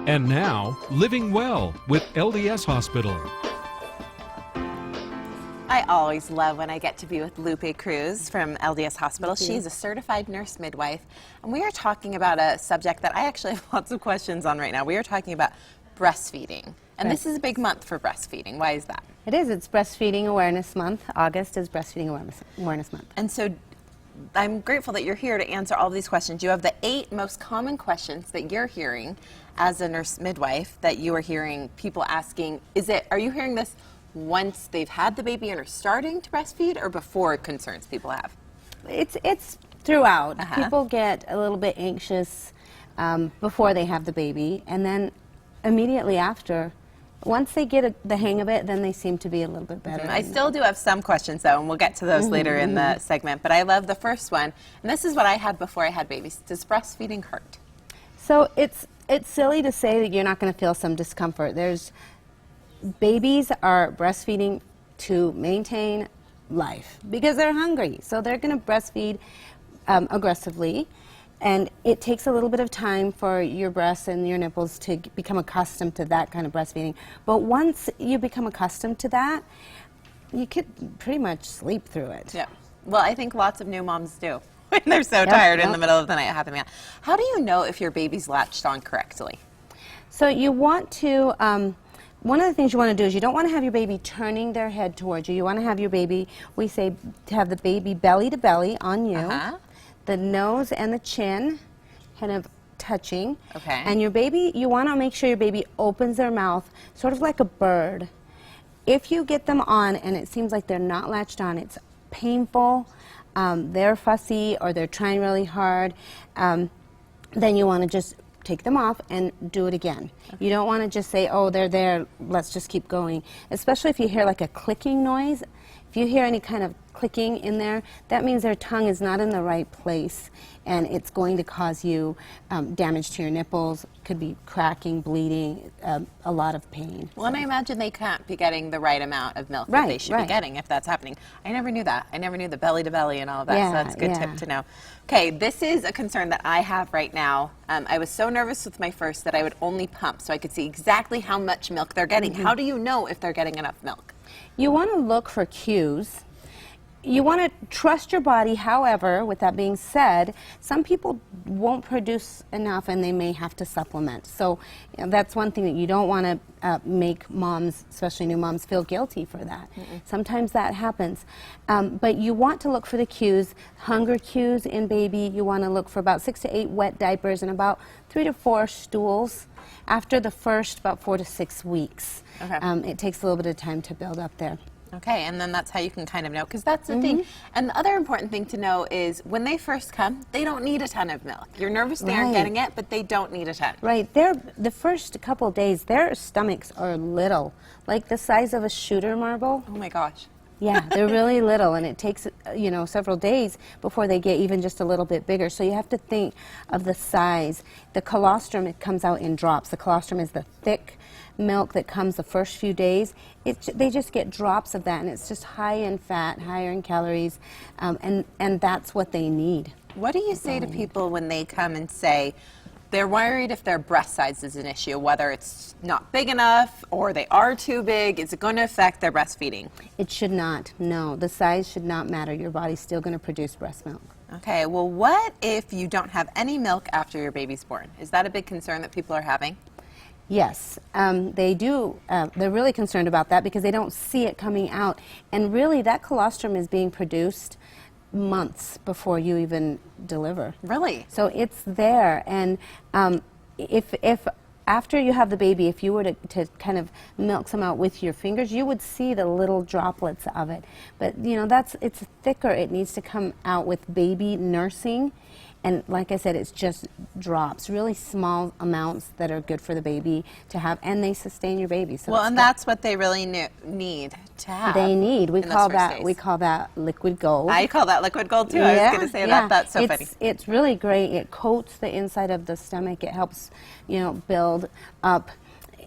And now, Living Well with LDS Hospital. I always love when I get to be with Lupe Cruz from LDS Hospital. She's a certified nurse midwife, and we are talking about a subject that I actually have lots of questions on right now. We are talking about breastfeeding, and this is a big month for breastfeeding. Why is that? It is. It's Breastfeeding Awareness Month. August is Breastfeeding Awareness Month. And so I'm grateful that you're here to answer all of these questions. You have the 8 most common questions that you're hearing as a nurse midwife that you are hearing people asking. Are you hearing this once they've had the baby and are starting to breastfeed, or before concerns people have? It's throughout. People get a little bit anxious before they have the baby, and then immediately after, once they get the hang of it, then they seem to be a little bit better. I still do have some questions, though, and we'll get to those later in the segment. But I love the first one, and this is what I had before I had babies. Does breastfeeding hurt? So it's silly to say that you're not going to feel some discomfort. Babies are breastfeeding to maintain life because they're hungry. So they're going to breastfeed aggressively. And it takes a little bit of time for your breasts and your nipples to become accustomed to that kind of breastfeeding. But once you become accustomed to that, you could pretty much sleep through it. Yeah. Well, I think lots of new moms do. When they're so tired in the middle of the night having that. How do you know if your baby's latched on correctly? So you want to, one of the things you want to do is you don't want to have your baby turning their head towards you. You want to have your baby, we say, to have the baby belly to belly on you. The nose and the chin kind of touching. Okay. And your baby, you want to make sure your baby opens their mouth sort of like a bird. If you get them on and it seems like they're not latched on, it's painful, they're fussy, or they're trying really hard, then you want to just take them off and do it again. You don't want to just say, oh, they're there, let's just keep going. Especially if you hear like a clicking noise. If you hear any kind of clicking in there, that means their tongue is not in the right place, and it's going to cause you damage to your nipples. Could be cracking, bleeding, a lot of pain. Well, and I imagine they can't be getting the right amount of milk that they should be getting if that's happening. I never knew that. I never knew the belly to belly and all of that, so that's a good tip to know. Okay, this is a concern that I have right now. I was so nervous with my first that I would only pump so I could see exactly how much milk they're getting. How do you know if they're getting enough milk? You want to look for cues. You want to trust your body. However, with that being said, some people won't produce enough and they may have to supplement. So that's one thing that you don't want to make moms, especially new moms, feel guilty for that. Sometimes that happens. But you want to look for the cues, hunger cues in baby. You want to look for about 6 to 8 wet diapers and about 3 to 4 stools after the first about 4 to 6 weeks. It takes a little bit of time to build up there. Okay, and then that's how you can kind of know, because that's the thing. And the other important thing to know is when they first come, they don't need a ton of milk. You're nervous they aren't getting it, but they don't need a ton. Right. The first couple of days, their stomachs are little, like the size of a shooter marble. Oh my gosh. Yeah, they're really little, and it takes, several days before they get even just a little bit bigger. So you have to think of the size. The colostrum, it comes out in drops. The colostrum is the thick milk that comes the first few days. They just get drops of that, and it's just high in fat, higher in calories, and that's what they need. What do you say to people when they come and say they're worried if their breast size is an issue, whether it's not big enough or they are too big? Is it going to affect their breastfeeding? It should not. No, the size should not matter. Your body's still going to produce breast milk. Okay, well, what if you don't have any milk after your baby's born? Is that a big concern that people are having? Yes, they do. They're really concerned about that because they don't see it coming out. And really, that colostrum is being produced months before you even deliver. Really? So it's there. And if after you have the baby, if you were to kind of milk some out with your fingers, you would see the little droplets of it. But, it's thicker. It needs to come out with baby nursing. And like I said, it's just drops, really small amounts that are good for the baby to have, and they sustain your baby. So well, and that's what they really need to have. They need. We call that liquid gold. I call that liquid gold too. I was going to say that. That's so funny. It's really great. It coats the inside of the stomach. It helps, build up.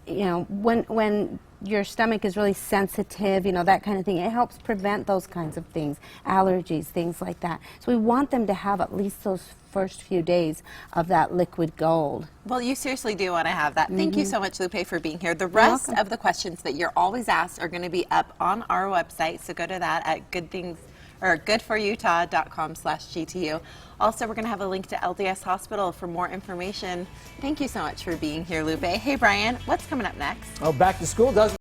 When your stomach is really sensitive, you know, that kind of thing. It helps prevent those kinds of things, allergies, things like that. So we want them to have at least those first few days of that liquid gold. Well, you seriously do want to have that. Thank you so much, Lupe, for being here. The rest of the questions that you're always asked are going to be up on our website, so go to that at goodforutah.com/GTU. Also, we're going to have a link to LDS Hospital for more information. Thank you so much for being here, Lupe. Hey, Brian, what's coming up next? Oh, back to school doesn't